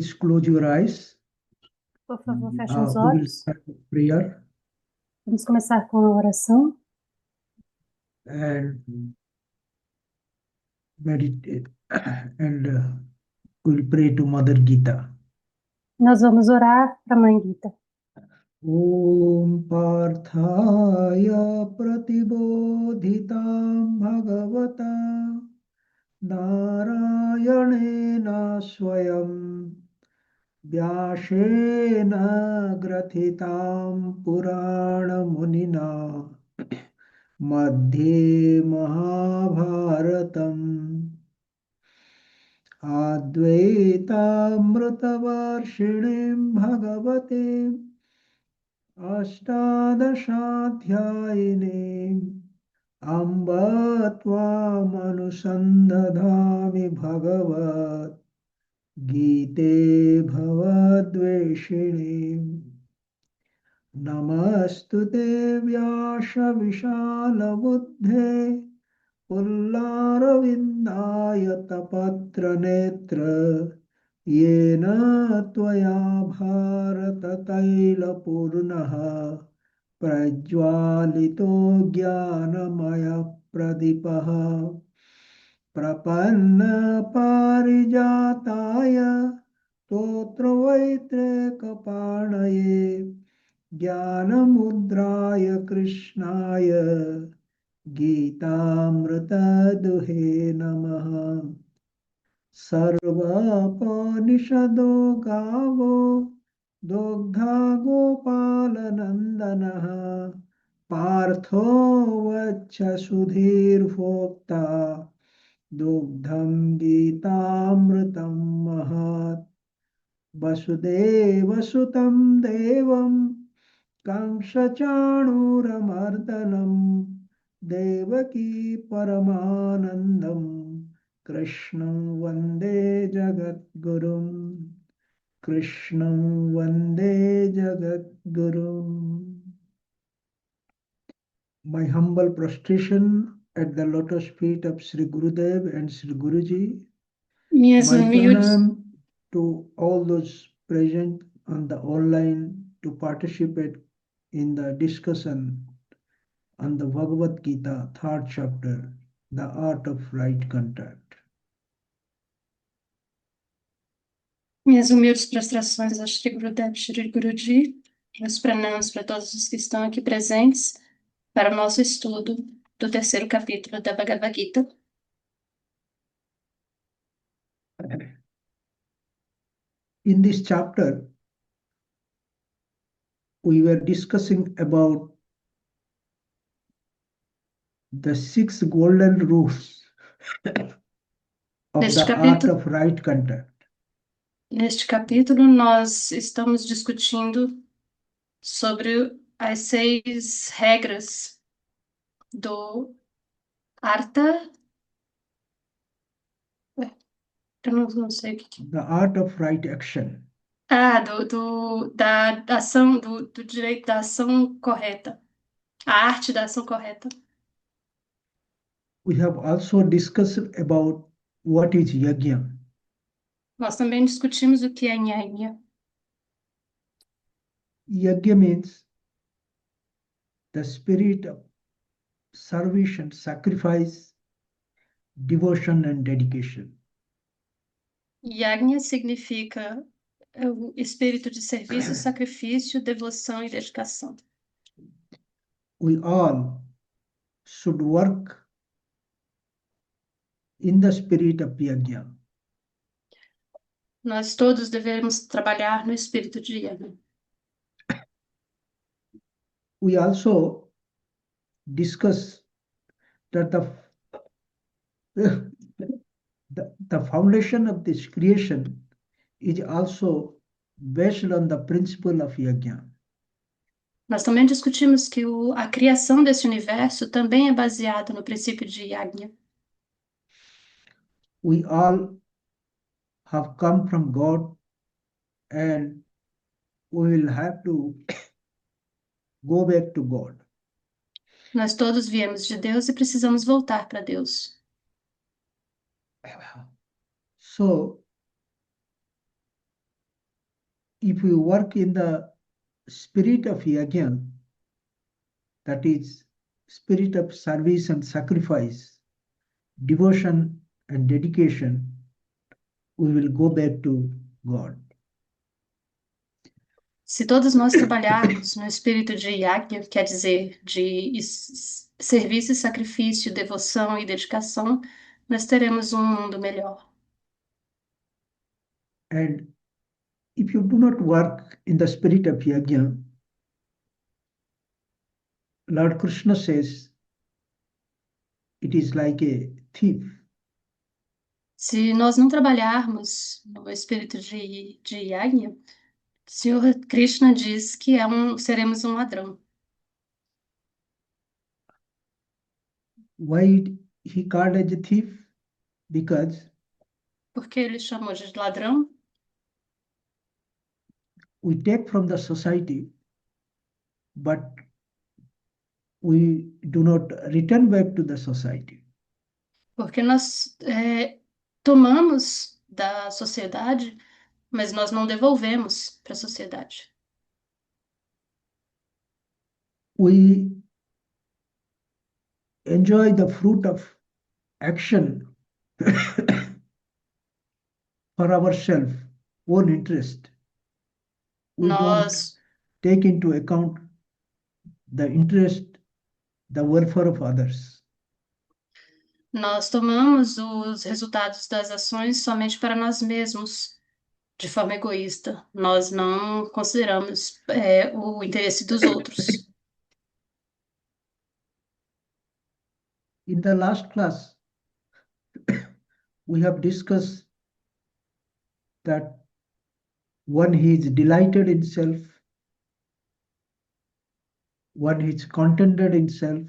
Please close your eyes. Por favor, feche os We will olhos. start with prayer Vamos começar com a oração and meditate and we'll pray to Mother Gita. nós vamos orar para a Mãe Gita. Om Parthaya Pratibodhitam Bhagavata Narayanena Swayam Vyasena Grathitam Purana Munina Madhye Mahabharatam Advaitamritavarshiniं Bhagavate Ashtadashaധ്യായിनीं अम्ब त्वामनुसन्दधामि भगवत् गीते भवद्वेषिणीम् नमस्तुते व्यासविशालबुद्धे पुल्लारविन्दायतपत्रनेत्र येन त्वया भारततैलपूर्णः प्रज्वालितो ज्ञानमयप्रदीपः प्रपन्नपारिजाताय स्तोत्रवैत्रेकपाणये ज्ञानमुद्राय कृष्णाय गीतामृतदुहे नमः सर्वोपनिषदो गावो दुग्धा गोपालनन्दनः पार्थो वच्छ सुधीर्भोक्ता दुग्धं गीतामृतं महत् वसुदेवसुतं देवं कंसचाणूरमर्दनं देवकी परमानन्दं कृष्णं वन्दे जगद्गुरुं कृष्णं वन्दे जगद्गुरुम् My humble prostration at the lotus feet of Sri Gurudev and Sri Guruji. Minhas My humildes, pranam to all those present on the online to participate in the discussion on the Bhagavad Gita, third chapter, the art of right contact. minhas humildes prostrações a Shri Gurudev, Shri Guruji, meus pranams para todos os que estão aqui presentes para o nosso estudo do terceiro capítulo da Bhagavad Gita. In this chapter, we were discussing about the 6 golden rules of Neste the art capítulo, of right contact. neste capítulo, nós estamos discutindo sobre as 6 regras do Artha. Eu não sei o que. The art of right action. Da ação, do direito da ação correta. A arte da ação correta. We have also discussed about what is yajna. Nós também discutimos o que é Nyaya. Yajna means the spirit of service and sacrifice, devotion and dedication. Yajna significa o espírito de serviço, sacrifício, devoção e dedicação. We all should work in the spirit of yajna. Nós todos devemos trabalhar no espírito de Yajna. We also discuss that the foundation of this creation is also based on the principle of yajna. Nós também discutimos que a criação desse universo também é baseada no princípio de Yajna. We all have come from God and we will have to go back to God. Nós todos viemos de Deus e precisamos voltar para Deus. So, if we work in the spirit of yajna, that is, spirit of service and sacrifice, devotion and dedication, we will go back to God. Se todos nós trabalharmos no espírito de yajna, quer dizer, de serviço e sacrifício, devoção e dedicação, nós teremos um mundo melhor. And if you do not work in the spirit of yajna, Lord Krishna says it is like a thief. Se nós não trabalharmos no espírito de yajna, o Senhor Krishna diz que seremos um ladrão. Why he called as a thief? Because Por que ele chamou de ladrão? we take from the society, but we do not return back to the society. Porque nós tomamos da sociedade, mas nós não devolvemos para a sociedade. We enjoy the fruit of action for ourselves, own interest. We don't Nós, take into account the interest, the welfare of others. nós tomamos os resultados das ações somente para nós mesmos, de forma egoísta. Nós não consideramos o interesse dos outros. In the last class, we have discussed that one who is delighted in self, one who is contented in self,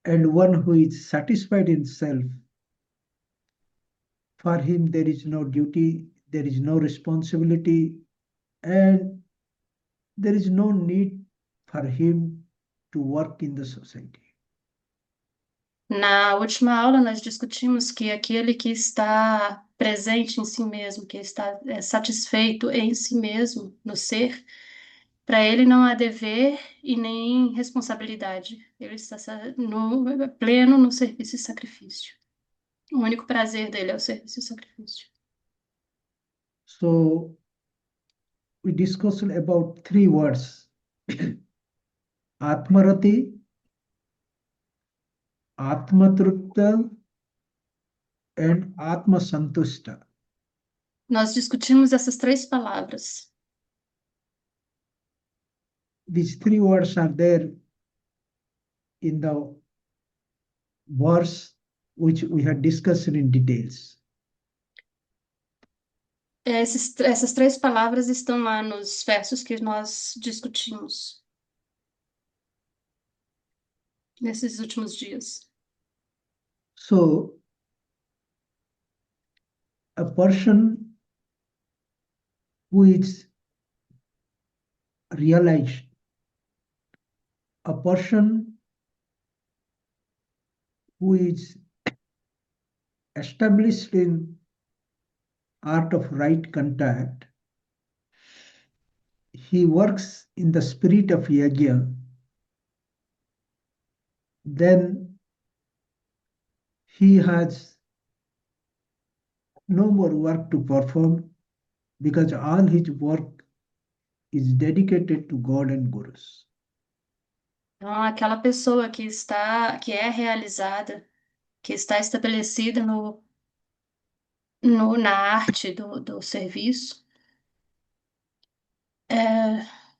and one who is satisfied in self. For him, there is no duty, there is no responsibility, and there is no need for him to work in the society. Na última aula, nós discutimos que aquele que está presente em si mesmo, que está satisfeito em si mesmo, no ser, para ele não há dever e nem responsabilidade. Ele está pleno no serviço e sacrifício. O único prazer dele é o serviço e sacrifício. So we discussed about 3 words: Atmarati, Atmatrupta, and Atmasantushta. Nós discutimos essas 3 palavras. These 3 words are there in the verse which we had discussed in details. Essas 3 palavras estão lá nos versos que nós discutimos nesses últimos dias. So, a person who is realized, a person who is established in art of right contact, he works in the spirit of yajna, then he has no more work to perform because all his work is dedicated to God and Gurus. Então, aquela pessoa que é realizada, que está estabelecida na arte do serviço.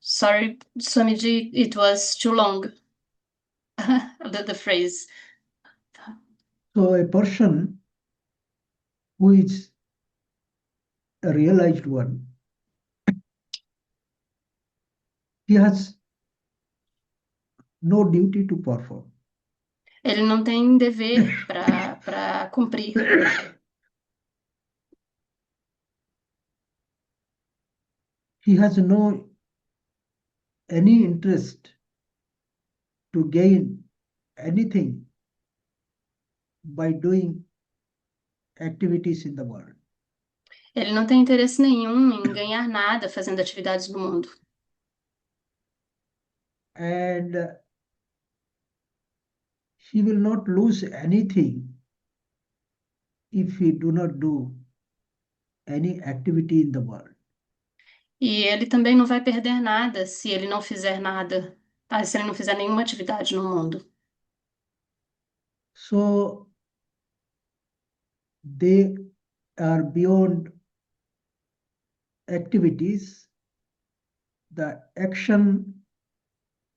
Sorry, Swamiji, it was too long, the phrase. So a person who is a realized one, he has no duty to perform. Ele não tem dever para cumprir. He has no any interest to gain anything by doing activities in the world. Ele não tem interesse nenhum em ganhar nada fazendo atividades no mundo. And he will not lose anything if he do not do any activity in the world. E ele também não vai perder nada se ele não fizer nada, se ele não fizer nenhuma atividade no mundo. So they are beyond activities, the action,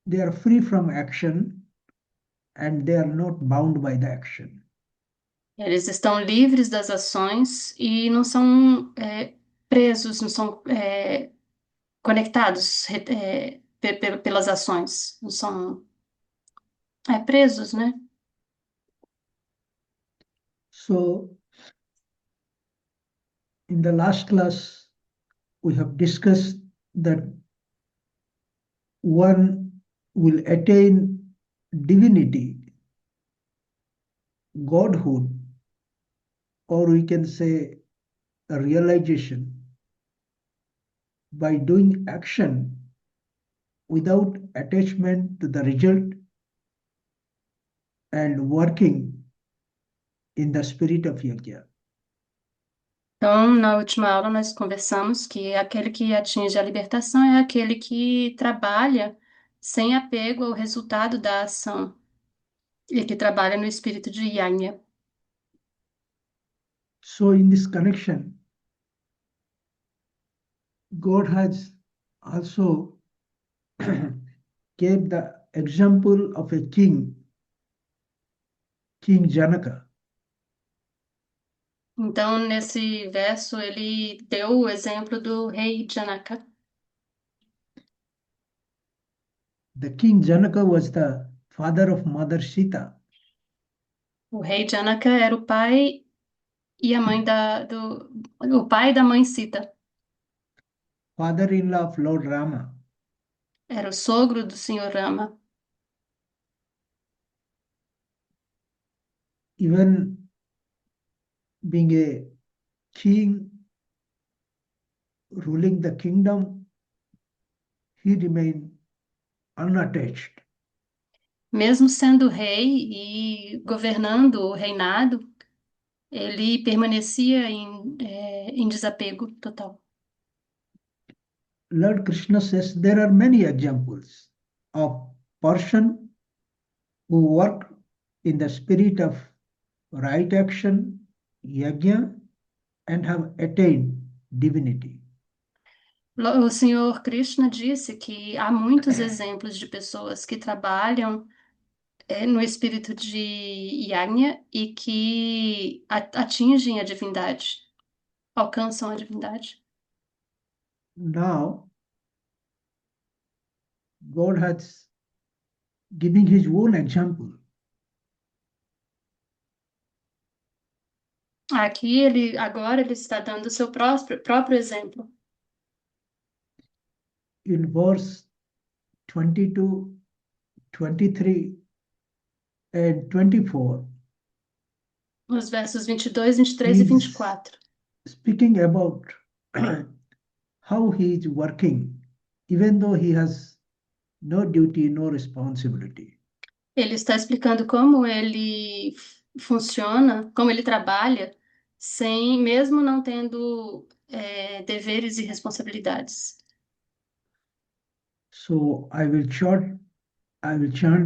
they are free from action and they are not bound by the action. Eles estão livres das ações e não são presos, não são conectados pelas ações, não são presos, né? So in the last class, we have discussed that one will attain divinity, godhood, or we can say a realization by doing action without attachment to the result and working in the spirit of yajna. Então, na última aula, nós conversamos que aquele que atinge a libertação é aquele que trabalha sem apego ao resultado da ação e que trabalha no espírito de Yajna. So in this connection, God has also gave the example of a king, King Janaka. Então, nesse verso, ele deu o exemplo do rei Janaka. The King Janaka was the father of Mother Sita. O rei Janaka era o pai e a mãe o pai da mãe Sita. Father-in-law of Lord Rama. Era o sogro do senhor Rama. Even being a king ruling the kingdom, he remained unattached. Mesmo sendo rei e governando o reinado, ele permanecia em desapego total. Lord Krishna says there are many examples of person who work in the spirit of right action, yajna, and have attained divinity. O senhor Krishna disse que há muitos exemplos de pessoas que trabalham no espírito de Yajna e que atingem a divindade, alcançam a divindade. Now, God has given his own example. Aqui agora ele está dando o seu próprio exemplo. In verse 22, 23, and 24, Nos versos 22, 23 e he is 24. speaking about how he is working, even though he has no duty, no responsibility. Ele está explicando como ele funciona, como ele trabalha, sem mesmo não tendo deveres e responsabilidades. So I will chant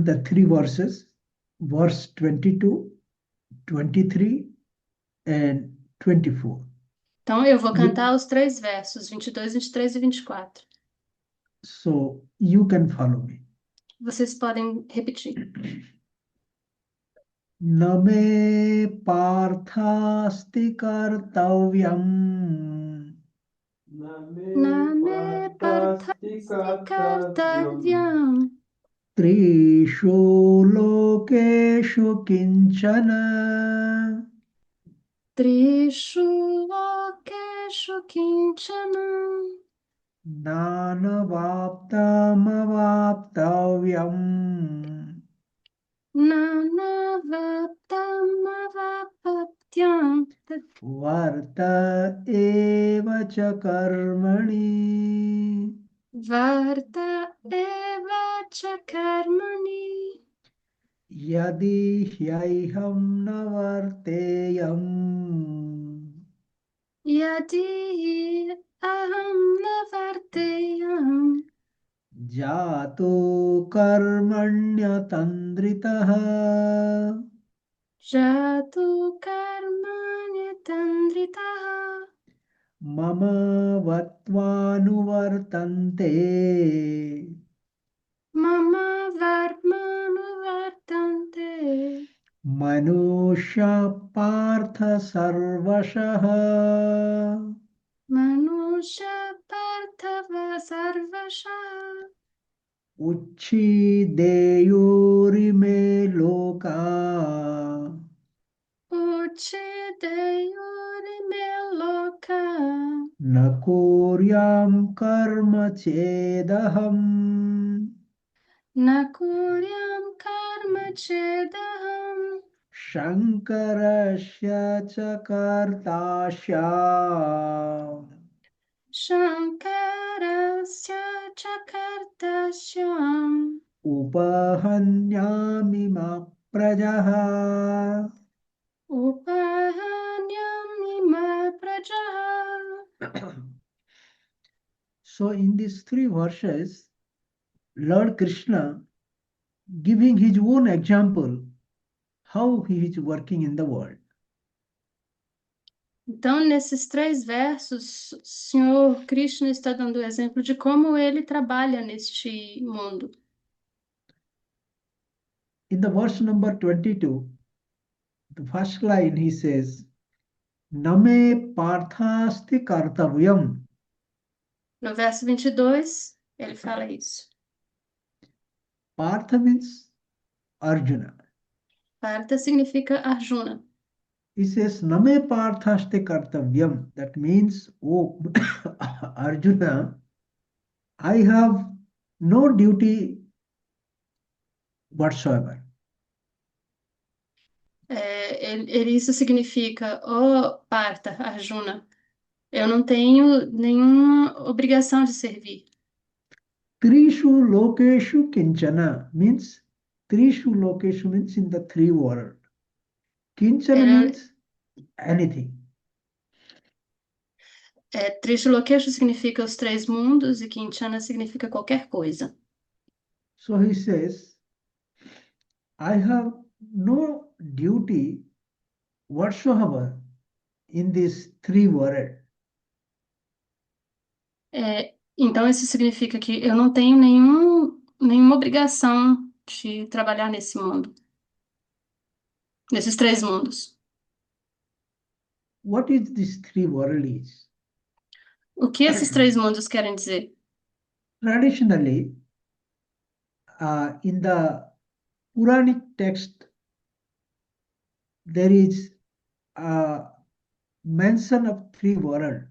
the three verses, verse 22, 23, and 24. Então eu vou cantar You, os três versos, 22, 23 e 24. so you can follow me. Vocês podem repetir. न मे पार्थास्ति कर्तव्यम् Name partasti kartavyam त्रिषु लोकेषु किञ्चन trishu lokeshu kinchanam नानवाप्तमवाप्तव्यम् nanavaptamavapatyam वर्त एव च कर्मणि Varta eva cha karmani. यदि ह्यहं न वर्तेयम् Yadi aham navarteyam. जातो कर्मण्यतन्द्रितः Jatu karmanya tandritaha. मम वत्वानुवर्तन्ते Mama varmanu vartante. मनुष्य पार्थ सर्वशः Manusha partha sarvasha. उच्छिदेयुरिमे लोका Uchideyuri meloka. न कुर्यां कर्म चेदहम् Nakuryam karma chedaham. शङ्करस्य च कर्तास्याम् Shankarasya chakartasyam. उपहन्यामि मा प्रजः Upahanyam ima prajaha. So in these three verses, Lord Krishna giving his own example how he is working in the world. Então, nesses três versos, o Senhor Krishna está dando o exemplo de como ele trabalha neste mundo. In the verse number 22, the first line he says, Name parthasti kartavyam. No verso 22, ele fala isso. Partha means Arjuna. Partha significa Arjuna. He says, Name parthasti kartavyam. That means, oh Arjuna, I have no duty whatsoever. Isso significa, oh Partha, Arjuna, eu não tenho nenhuma obrigação de servir. Trishu lokeshu kinchana means Trishu lokeshu means in the three world. Kinchana Ele, means anything. Trishulokeshu significa os três mundos e Kinchana significa qualquer coisa. So he says, I have no duty whatsoever in this three world. Então, isso significa que eu não tenho nenhuma obrigação de trabalhar nesse mundo, nesses três mundos. What is this three world is? O que esses três mundos querem dizer? Traditionally, in the Puranic text, there is a mention of three world.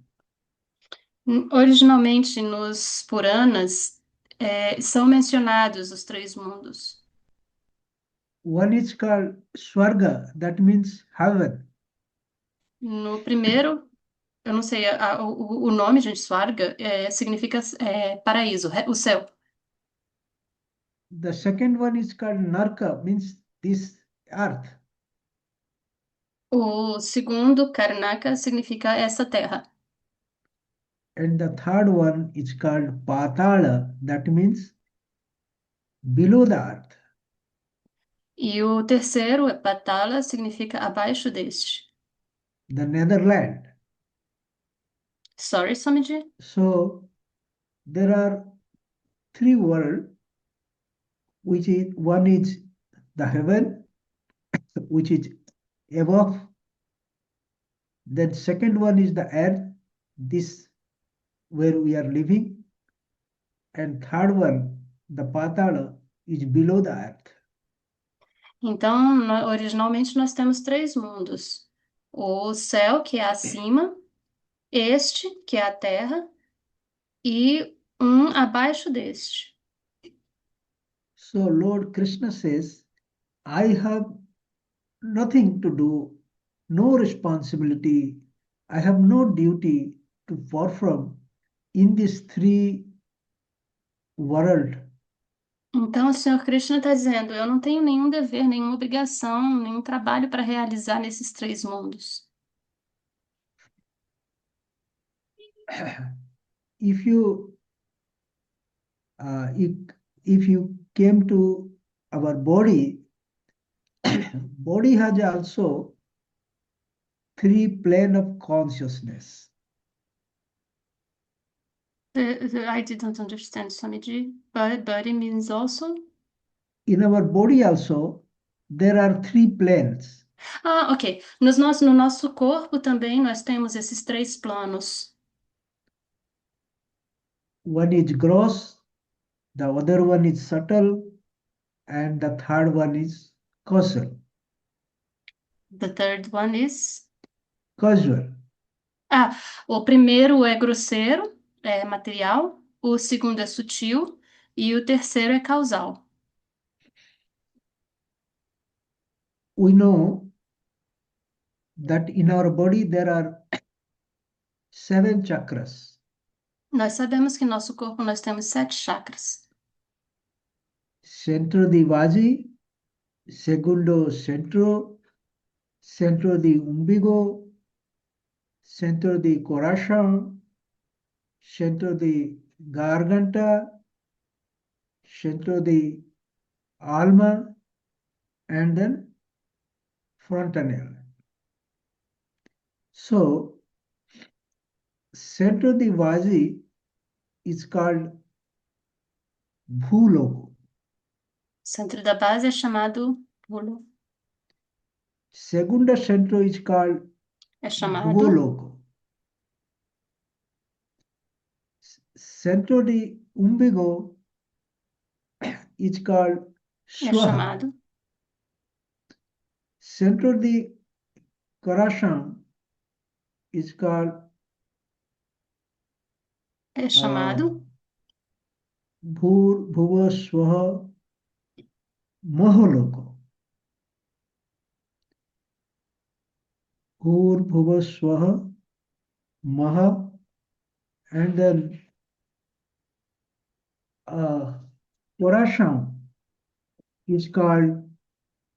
Originalmente, nos Puranas, são mencionados os três mundos. One is called Swarga, that means heaven. No primeiro, eu não sei, o nome, gente, Swarga, significa paraíso, o céu. The second one is called Narka, means this earth. O segundo, Karnaka, significa essa terra. And the third one is called Patala, that means below the earth. E o terceiro, Patala, significa abaixo deste. The Netherland. Sorry, Swamiji. So there are three worlds, which is one is the heaven, which is above. Then second one is the earth, this where we are living. And third one, the Patala, is below the earth. Então, originalmente nós temos três mundos: o céu, que é acima, este, que é a terra, e um abaixo deste. So Lord Krishna says, I have nothing to do no responsibility, I have no duty to perform in this three world. Então, o Senhor Krishna está dizendo: eu não tenho nenhum dever, nenhuma obrigação, nenhum trabalho para realizar nesses três mundos. If you uh, if, if you came to our body, body has also three plane of consciousness. I didn't understand, Swamiji. Body means also? In our body also, there are three planes. Ah, ok. No nosso corpo também nós temos esses três planos. One is gross, the other one is subtle, and the third one is causal. The third one is... Causal. Ah, o primeiro é grosseiro, é material. O segundo é sutil. E o terceiro é causal. We know that in our body there are 7 chakras. Nós sabemos que em nosso corpo nós temos 7 chakras. Centro di vasi, segundo centro di umbigo, centro di coração, centro di garganta, centro di alma, and then frontanel. So, centro di vasi is called bhulogo. O centro da base é chamado pulo. Segundo centro is called É chamado bhulogo. Centro di umbigo is called é swaha. chamado Centro di coração is called é chamado bhuva swaha mahalogo. Bhuva swaha maha, and then coração is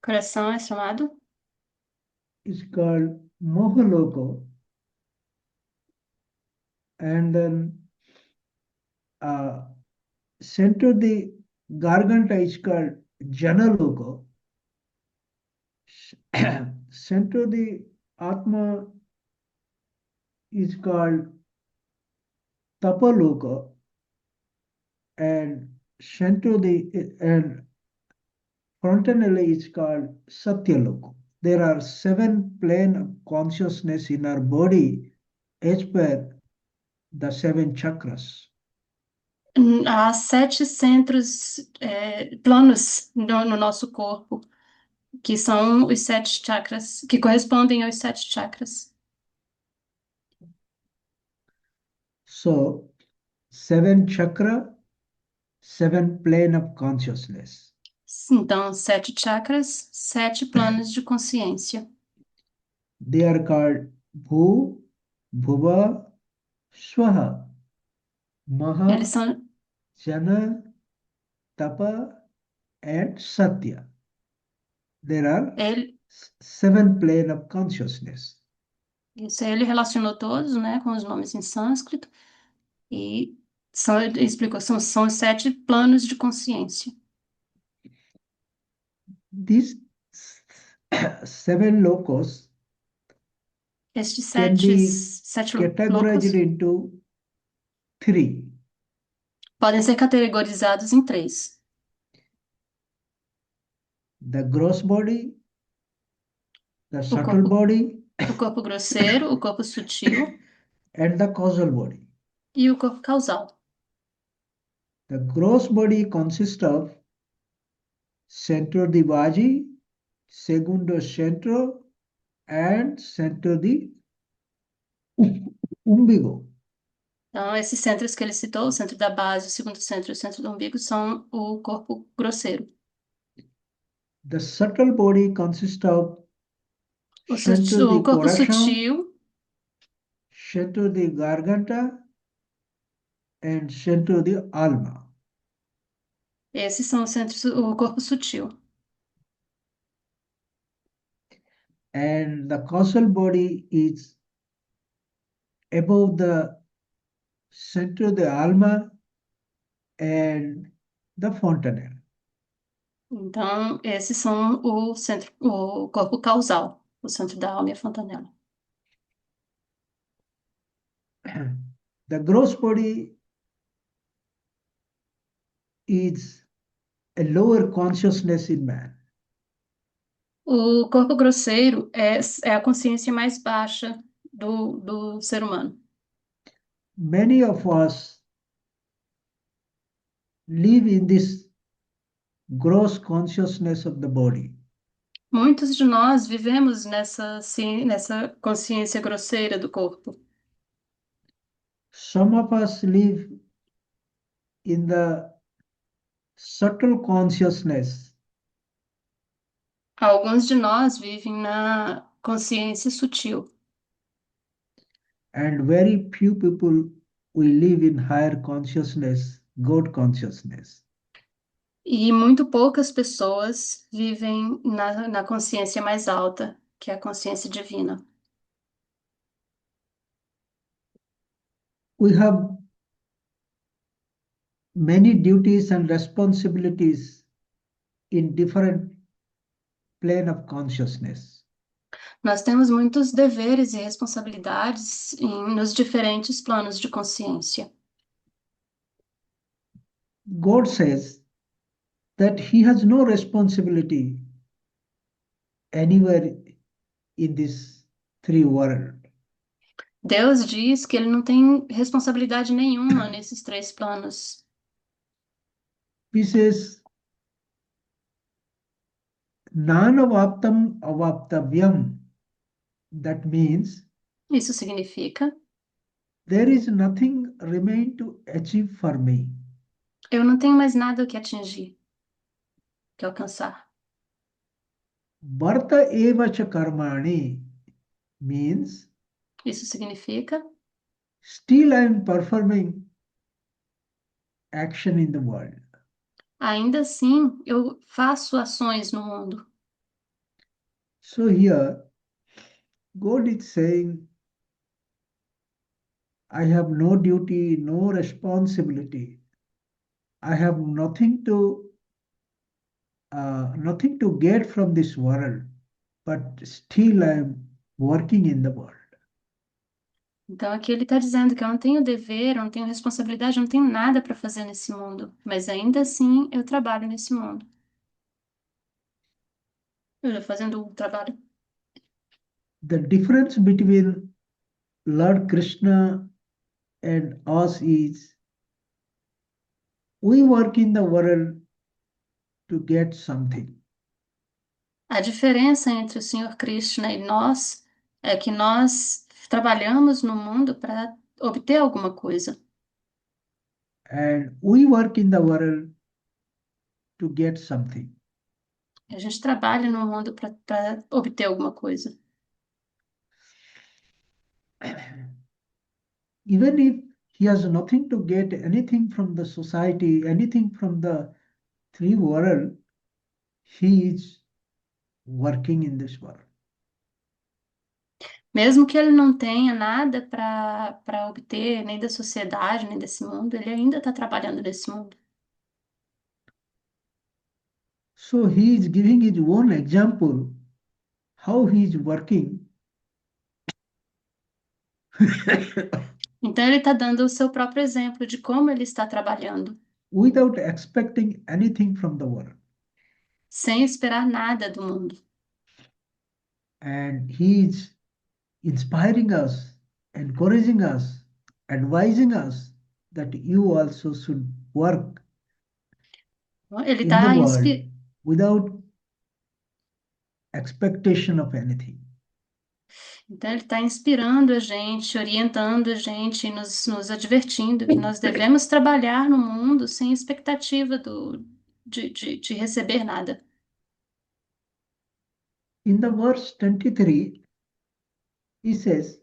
coração, é chamado called mahalogo, and then center the garganta is called janalogo. Center the atma is called tapaloka, and center the and frontanelli is called satyaloka. There are 7 plane of consciousness in our body as per the 7 chakras. Há 7 centros, planos no nosso corpo, que são os 7 chakras, que correspondem aos 7 chakras. So 7 chakra, 7 plane of consciousness. Então, 7 chakras, 7 planos de consciência. They are called bhu, bhuva, swaha, maha, Eles são, jana, tapa, and satya. There are ele, 7 plane of consciousness. isso aí ele relacionou todos, né, com os nomes em sânscrito e ele explicou, são os 7 planos de consciência. These 7 locos Estes can be 7 categorized loucos into 3. podem ser categorizados em 3. The gross body, the O subtle corpo, body, o corpo grosseiro, o corpo sutil and the causal body. e o corpo causal. The gross body consists of centro di vagi, segundo centro, and centro di umbigo. Então, esses centros que ele citou, o centro da base, o segundo centro e o centro do umbigo, são o corpo grosseiro. The subtle body consists of centro O de corpo coração, sutil, centro de garganta, and centro de alma. esses são os centros, o corpo sutil. And the causal body is above the centro de alma and the fontanelle. Então, esses são o centro, o corpo causal, o centro da alma e a fontanela. The gross body is a lower consciousness in man. O corpo grosseiro é a consciência mais baixa do ser humano. Many of us live in this gross consciousness of the body. Muitos de nós vivemos nessa consciência grosseira do corpo. Some of us live in the subtle consciousness, Alguns de nós vivem na consciência sutil. and very few people will live in higher consciousness, God consciousness. E muito poucas pessoas vivem na consciência mais alta, que é a consciência divina. We have many duties and responsibilities in different plane of consciousness. Nós temos muitos deveres e responsabilidades nos diferentes planos de consciência. God says that he has no responsibility anywhere in this three world. Deus diz que ele não tem responsabilidade nenhuma nesses três planos. He says, Nanavaptam avaptavyam. That means Isso significa, there is nothing remain to achieve for me. eu não tenho mais nada que atingir, que alcançar. Bharta eva cha karmani means Isso significa, still I am performing action in the world. ainda assim, eu faço ações no mundo. So here, God is saying, I have no duty, no responsibility. I have nothing to get from this world, but still I am working in the world. Então aqui ele está dizendo que eu não tenho dever, eu não tenho responsabilidade, eu não tenho nada para fazer nesse mundo, mas ainda assim eu trabalho nesse mundo. Eu estou fazendo o trabalho. The difference between Lord Krishna and us is we work in the world to get something. A diferença entre o Senhor Krishna e nós é que nós trabalhamos no mundo para obter alguma coisa. And we work in the world to get something. A gente trabalha no mundo para obter alguma coisa. Even if he has nothing to get anything from the society, anything from the three world, he is working in this world. Mesmo que ele não tenha nada para obter, nem da sociedade, nem desse mundo, ele ainda está trabalhando nesse mundo. So he is giving his own example how he is working Então ele está dando o seu próprio exemplo de como ele está trabalhando, without expecting anything from the world. sem esperar nada do mundo. And he is inspiring us, encouraging us, advising us that you also should work Ele in the está world without expectation of anything. Então, ele está inspirando a gente, orientando a gente, e nos advertindo que nós devemos trabalhar no mundo sem expectativa de receber nada. In the verse 23, He says,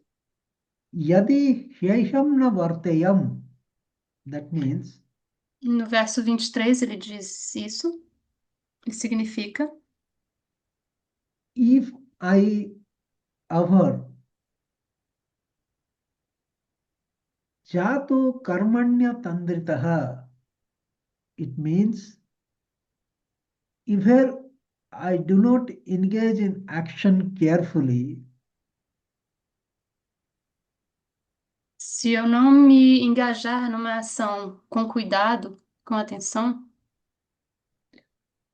Yadi Hyayam na Vartayam. That means, No verso 23 ele diz isso, e significa: if I ever jato karmanya tandritaha, it means if I do not engage in action carefully, se eu não me engajar numa ação com cuidado, com atenção,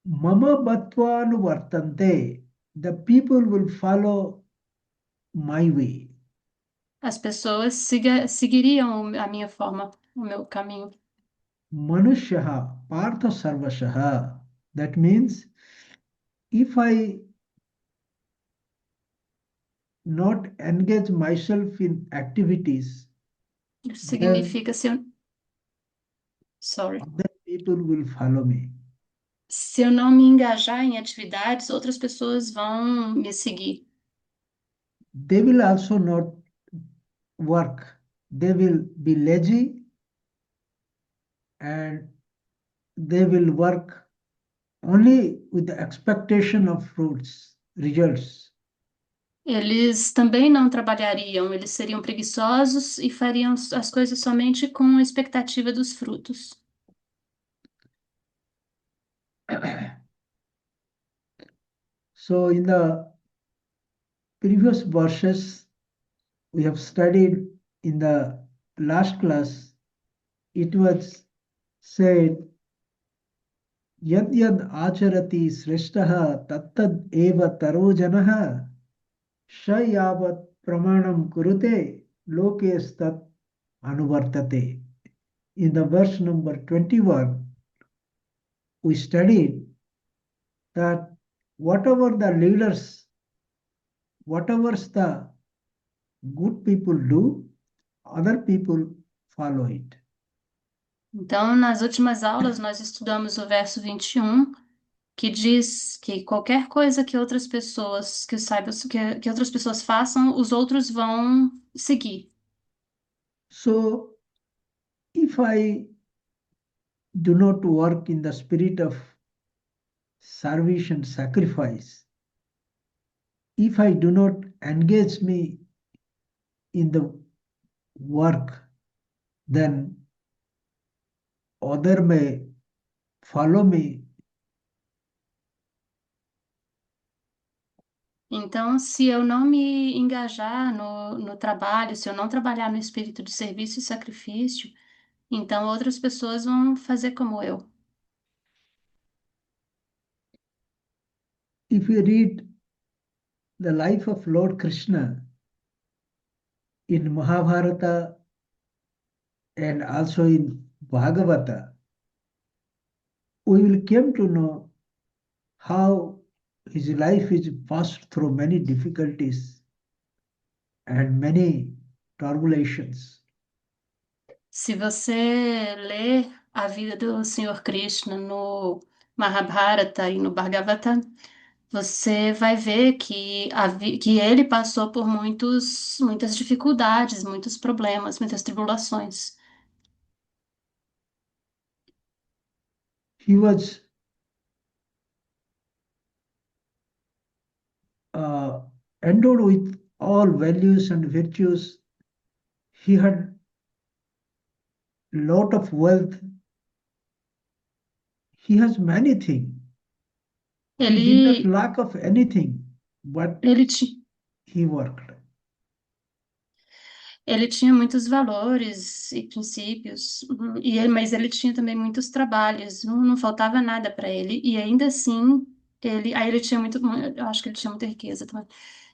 mama bhatvanu vartante, the people will follow my way. as pessoas seguiriam a minha forma, o meu caminho. Manushyaha partha sarvashaha. That means if I not engage myself in activities, Isso then significa sorry. other people will follow me. Se eu não me engajar em atividades, outras pessoas vão me seguir. They will also not work. They will be lazy and they will work only with the expectation of fruits, results. Eles também não trabalhariam, eles seriam preguiçosos e fariam as coisas somente com a expectativa dos frutos. So in the previous verses we have studied in the last class, it was said, Yad yad acharati sreshtaha tattad eva taro janaha shayavat pramanam kurute lokestat anuvartate. In the verse number 21, we studied that whatever the leaders, whatever the good people do, other people follow it. Então, nas últimas aulas, nós estudamos o verso 21, que diz que qualquer coisa que outras pessoas que outras pessoas façam, os outros vão seguir. So if I do not work in the spirit of service and sacrifice, if I do not engage me in the work, then other may follow me. Então, se eu não me engajar no trabalho, se eu não trabalhar no espírito de serviço e sacrifício, então outras pessoas vão fazer como eu. If you read the life of Lord Krishna in Mahabharata and also in Bhagavata, we will come to know how his life is passed through many difficulties and many tribulations. Se você ler a vida do Senhor Krishna no Mahabharata e no Bhagavata, você vai ver que ele passou por muitas dificuldades, muitos problemas, muitas tribulações. He was endowed with all values and virtues. He had lot of wealth. He has many things. He did not Ele, lack of anything, but ele, ti- he worked. ele tinha muitos valores e princípios, mas ele tinha também muitos trabalhos, não faltava nada para ele, e ainda assim, aí ele tinha eu acho que ele tinha muita riqueza também,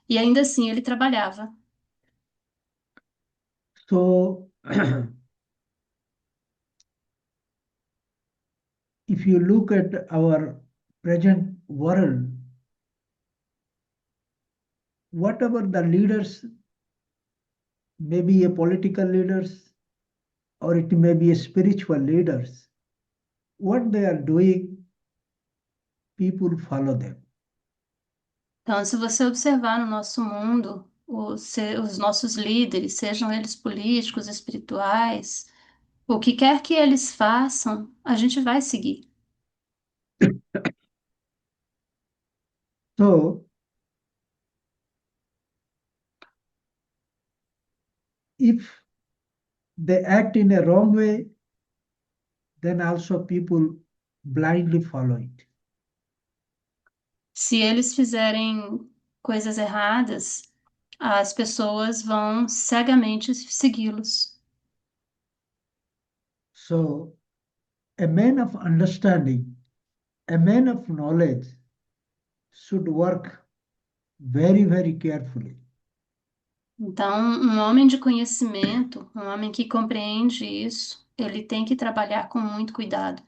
e ainda assim ele trabalhava. So if you look at our present world, whatever the leaders, maybe a political leaders or it may be a spiritual leaders, what they are doing, people follow them. Então, se você observar no nosso mundo, os nossos líderes, sejam eles políticos, espirituais, o que quer que eles façam, a gente vai seguir. So if they act in a wrong way, then also people blindly follow it. Se eles fizerem coisas erradas, as pessoas vão cegamente segui-los. So a man of understanding, a man of knowledge should work very, very carefully. Então, um homem de conhecimento, um homem que compreende isso, ele tem que trabalhar com muito cuidado.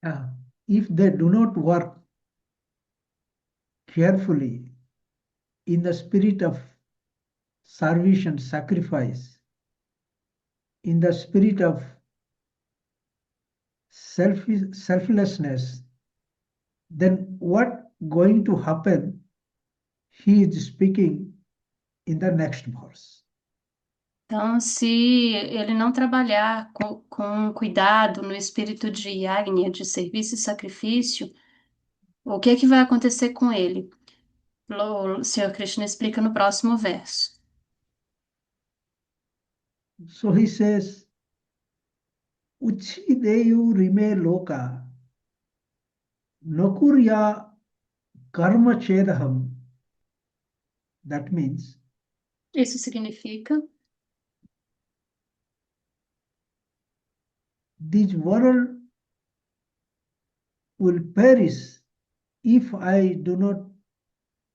Uh, if they do not work carefully in the spirit of service and sacrifice, in the spirit of selflessness, then what going to happen? He is speaking in the next verse. Então, se ele não trabalhar com cuidado no espírito de yajna, de serviço e sacrifício, o que é que vai acontecer com ele? O Senhor Krishna explica no próximo verso. So he says, Uchideyu rime loka nokurya karma chedaham. That means Isso significa this world will perish if I do not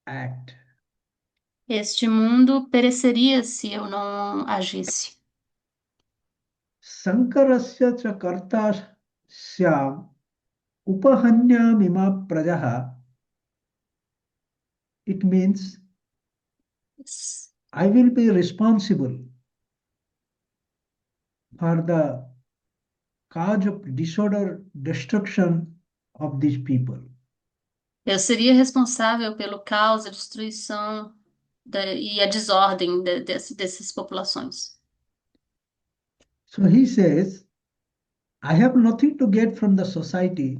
act. este mundo pereceria se eu não agisse. Sankarasya cha karta syam upahanyamima prajaha. It means I will be responsible for the cause of disorder, destruction of these people. Eu seria responsável pelo caos, a destruição e a desordem dessas populações. So he says, I have nothing to get from the society,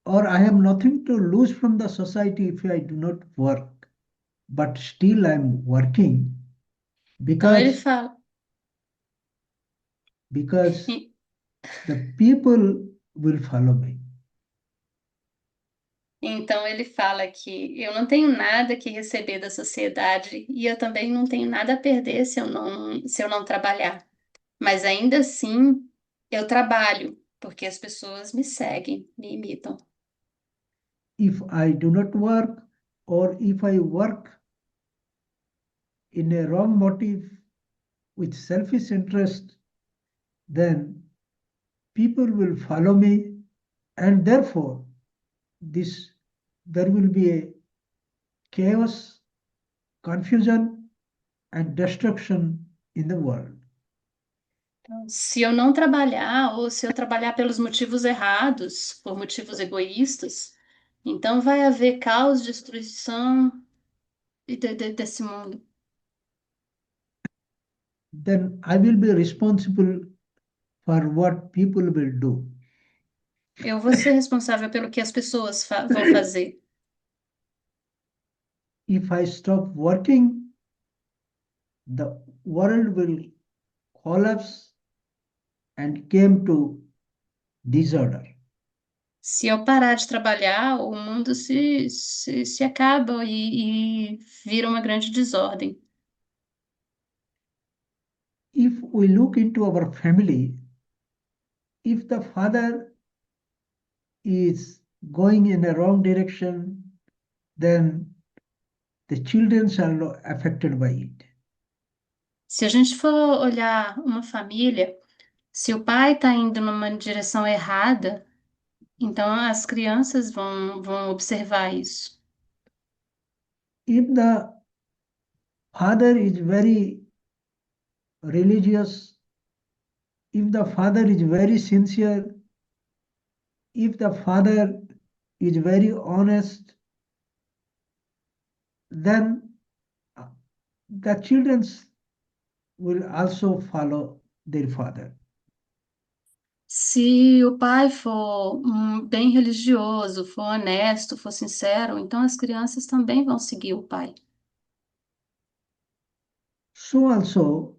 or I have nothing to lose from the society if I do not work. But still I am working Então ele because, fala, because e- the people will follow me. então ele fala que eu não tenho nada que receber da sociedade e eu também não tenho nada a perder se eu não trabalhar. Mas ainda assim, eu trabalho, porque as pessoas me seguem, me imitam. If I do not work, or if I work in a wrong motive with selfish interest, then people will follow me, and therefore this there will be a chaos, confusion, and destruction in the world. Então, se eu não trabalhar, ou se eu trabalhar pelos motivos errados, por motivos egoístas, então vai haver caos, destruição desse mundo. Then I will be responsible for what people will do. Eu vou ser responsável pelo que as pessoas vão fazer. If I stop working, the world will collapse and came to disorder. Se eu parar de trabalhar, o mundo se acaba e vira uma grande desordem. If we look into our family, if the father is going in a wrong direction, then the children are affected by it. Se a gente for olhar uma família, se o pai está indo numa direção errada, então as crianças vão observar isso. If the father is very religious, if the father is very sincere, if the father is very honest, then the children will also follow their father. Se o pai for bem religioso, for honesto, for sincero, então as crianças também vão seguir o pai. So also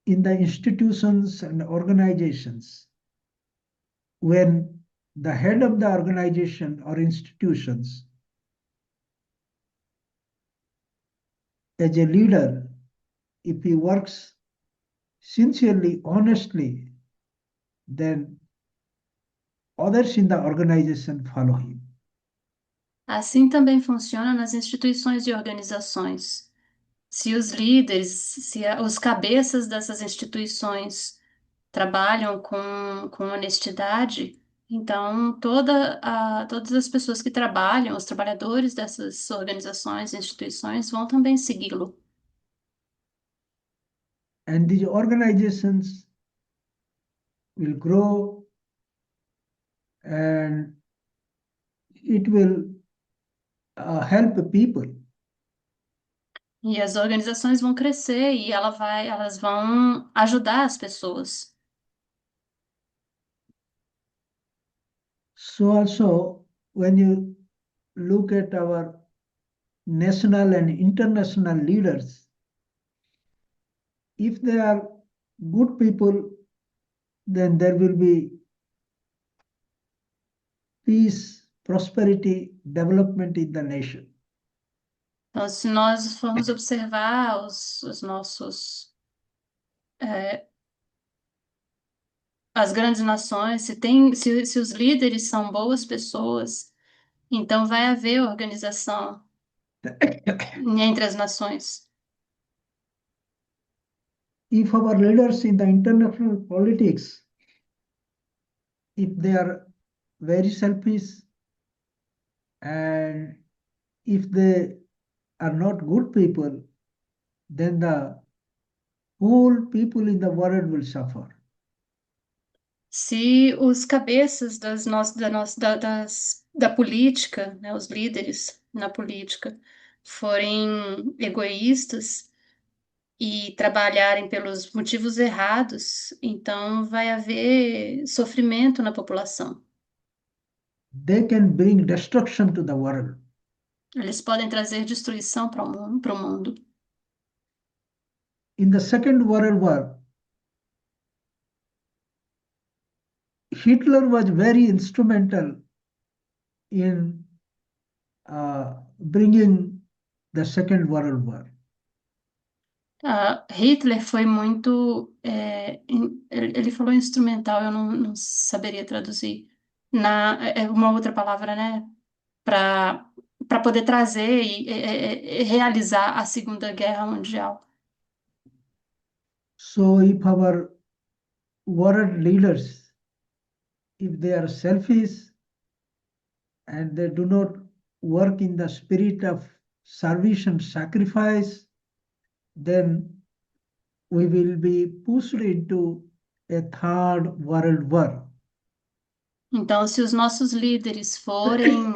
in the institutions and organizations, when the head of the organization or institutions, as a leader, if he works sincerely, honestly, then others in the organization follow him. Assim também funciona nas instituições e organizações. Se os líderes, os cabeças dessas instituições trabalham com honestidade, então todas as pessoas que trabalham, os trabalhadores dessas organizações e instituições vão também segui-lo. And these organizations will grow and it will help people. E as organizações vão crescer e elas vão ajudar as pessoas. So also when you look at our national and international leaders, if they are good people, then there will be peace, prosperity, development in the nation. Então, se nós formos observar os nossos, é, as grandes nações, se os líderes são boas pessoas, então vai haver organização entre as nações. If our leaders in the international politics, if they are very selfish and if they are not good people, then the whole people in the world will suffer. Se os cabeças da política, né, os líderes na política, forem egoístas e trabalharem pelos motivos errados, então vai haver sofrimento na população. They can bring destruction to the world. Eles podem trazer destruição para o mundo. In the Second World War, Hitler was very instrumental in bringing the Second World War. Hitler foi muito. Ele falou instrumental, eu não saberia traduzir. É uma outra palavra, né? Para poder trazer e realizar a Segunda Guerra Mundial. So if our world leaders, if they are selfish and they do not work in the spirit of service and sacrifice, then we will be pushed into a third world war. Então, se os nossos líderes forem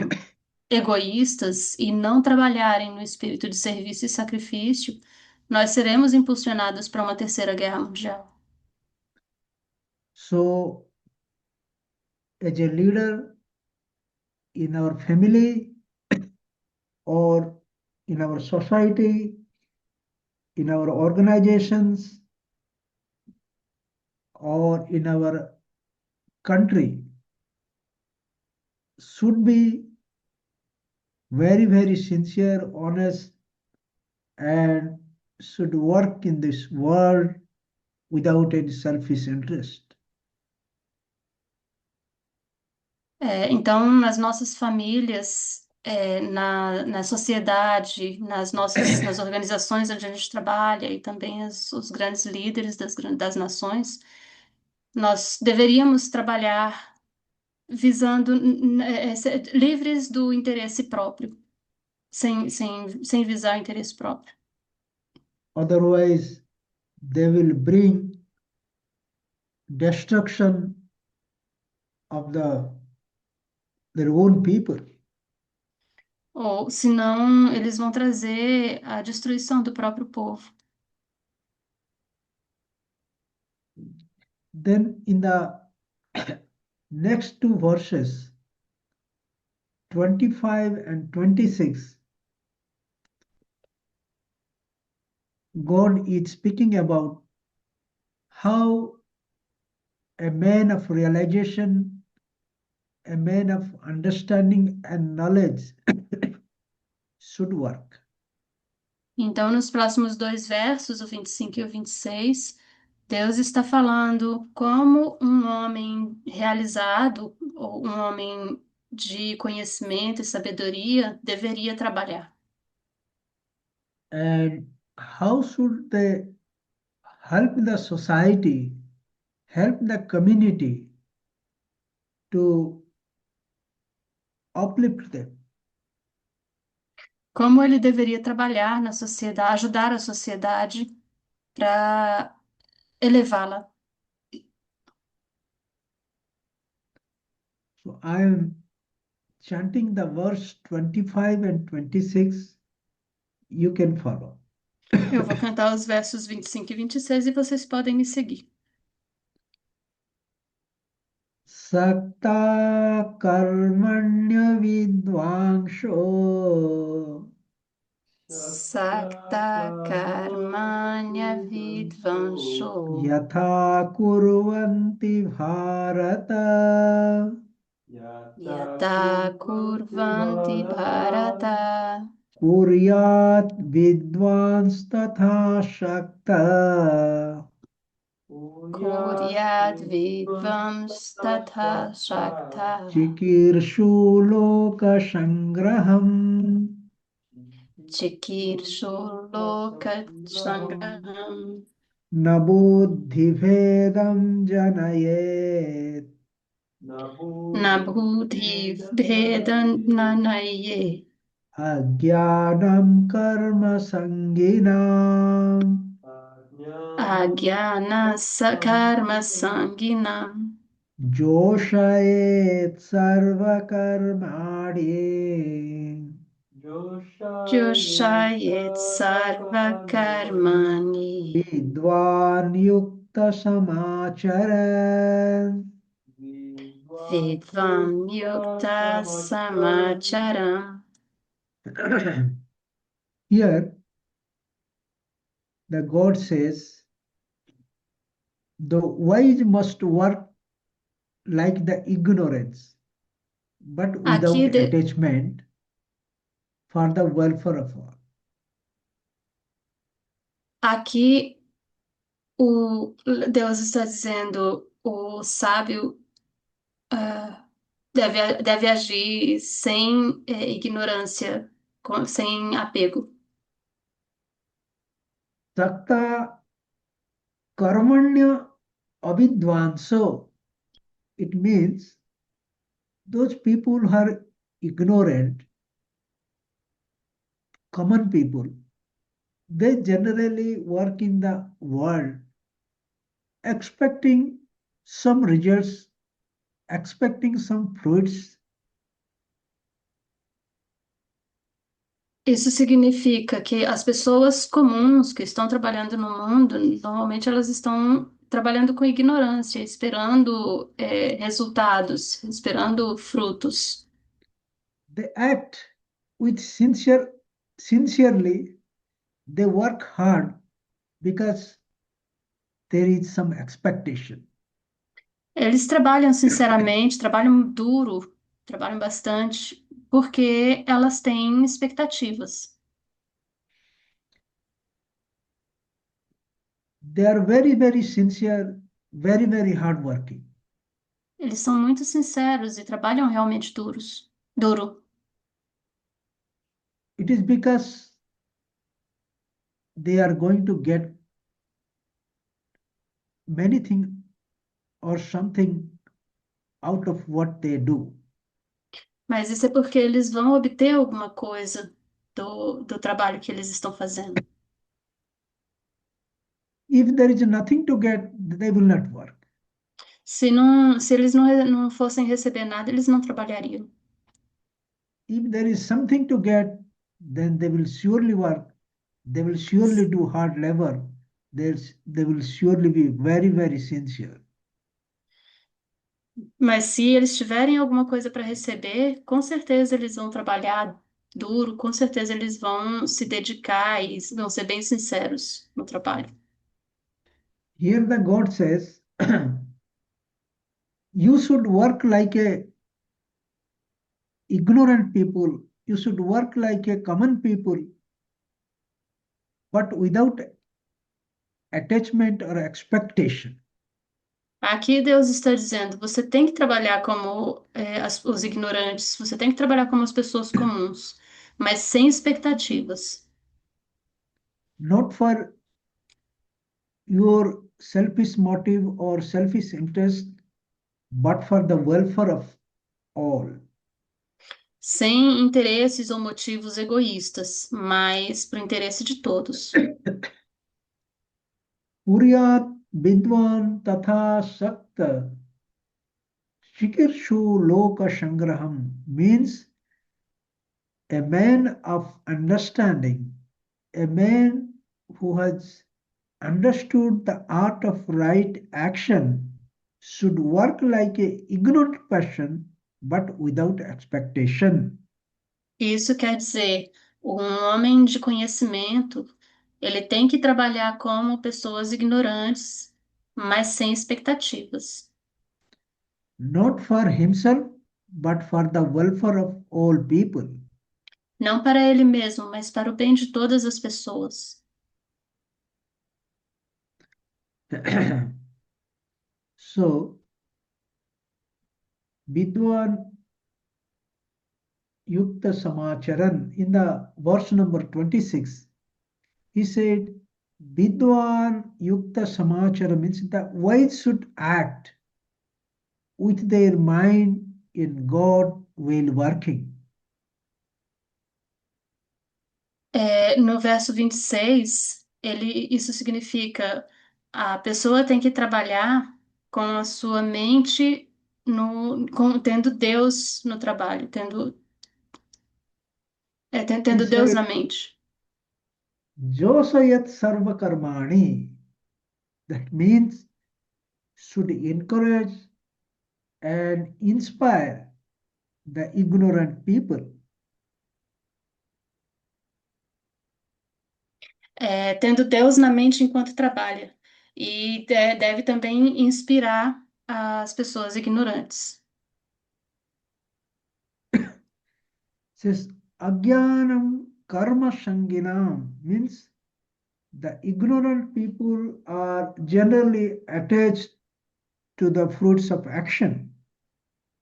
egoístas e não trabalharem no espírito de serviço e sacrifício, nós seremos impulsionados para uma Terceira Guerra Mundial. So as a leader in our family or in our society, in our organizations, or in our country should be very, very sincere, honest, and should work in this world without any selfish interest. Então, nas nossas famílias, na sociedade, nas organizações onde a gente trabalha e também os grandes líderes das nações, nós deveríamos trabalhar visando ser livres do interesse próprio, sem visar o interesse próprio. Otherwise, they will bring destruction of their own people. ou senão eles vão trazer a destruição do próprio povo. Then in the next two verses, 25 and 26, God is speaking about how a man of realization, a man of understanding and knowledge should work. Então, nos próximos dois versos, o 25 e o 26, Deus está falando como um homem realizado, ou um homem de conhecimento e sabedoria, deveria trabalhar. And how should they help the society, help the community to uplift them? Como ele deveria trabalhar na sociedade, ajudar a sociedade para elevá-la. So I am chanting the verse 25 and 26. You can follow. Eu vou cantar os versos 25 e 26 e vocês podem me seguir. Sakta karmanya vidvangsho Sakta karmanya vidvansho yatha kurvanti bharata yata kurvanti bharata kuryat vidvans tatha shakta kuryat vidvams tatha shakta chikirshu loka sangraham chikirsho loka sangraham nabuddhibhedam janayet nabudhi bhedan nanaye अज्ञानं कर्म संगिनाम agyana sakarma sangina जोषयेत् सर्वकर्माणि joshayet sarva karmani विद्वान् युक्त समाचरन् vidvam yukta samacharam. Here the God says the wise must work like the ignorance but without Aqui, attachment for the welfare of all. aqui Deus está dizendo o sábio deve agir sem ignorância, sem apego. Sakta karmanya avidvanso, it means those people who are ignorant, common people, they generally work in the world expecting some results, expecting some fruits. Isso significa que as pessoas comuns que estão trabalhando no mundo, normalmente elas estão trabalhando com ignorância, esperando resultados, esperando frutos. They act with sincerely, they work hard because there is some expectation. Eles trabalham sinceramente, trabalham duro, trabalham bastante, porque elas têm expectativas. They are very, very sincere, very, very hardworking. Eles são muito sinceros e trabalham realmente duro. It is because they are going to get many things or something out of what they do. Mas isso é porque eles vão obter alguma coisa do trabalho que eles estão fazendo. If there is nothing to get, they will not work. Se eles não fossem receber nada, eles não trabalhariam. if there is something to get, then they will surely work. They will surely do hard labor. They will surely be very, very sincere. Mas se eles tiverem alguma coisa para receber, com certeza eles vão trabalhar duro, com certeza eles vão se dedicar e vão ser bem sinceros no trabalho. Here the God says, you should work like a ignorant people. You should work like a common people, but without attachment or expectation. Aqui Deus está dizendo: você tem que trabalhar como os ignorantes, você tem que trabalhar como as pessoas comuns, mas sem expectativas. Not for your selfish motive or selfish interest, but for the welfare of all. Sem interesses ou motivos egoístas, mas para o interesse de todos. Puryat vidwan tatha sakta shikirshu loka sangraham means a man of understanding, a man who has understood the art of right action should work like a ignorant person but without expectation. Isso quer dizer, um homem de conhecimento, ele tem que trabalhar como pessoas ignorantes, mas sem expectativas. Not for himself, but for the welfare of all people. Não para ele mesmo, mas para o bem de todas as pessoas. So, Vidwan Yukta Samacharan, in the verse number 26, he said, Vidwan Yukta Samachara means the wise should act with their mind in God while working. No verso 26, isso significa a pessoa tem que trabalhar com a sua mente tendo Deus no trabalho, He tendo Deus said, na mente. Josayat Sarva Karmani, that means should encourage and inspire the ignorant people. Tendo Deus na mente enquanto trabalha. E deve também inspirar as pessoas ignorantes. Says Agyanam Karma Sanginam means the ignorant people are generally attached to the fruits of action.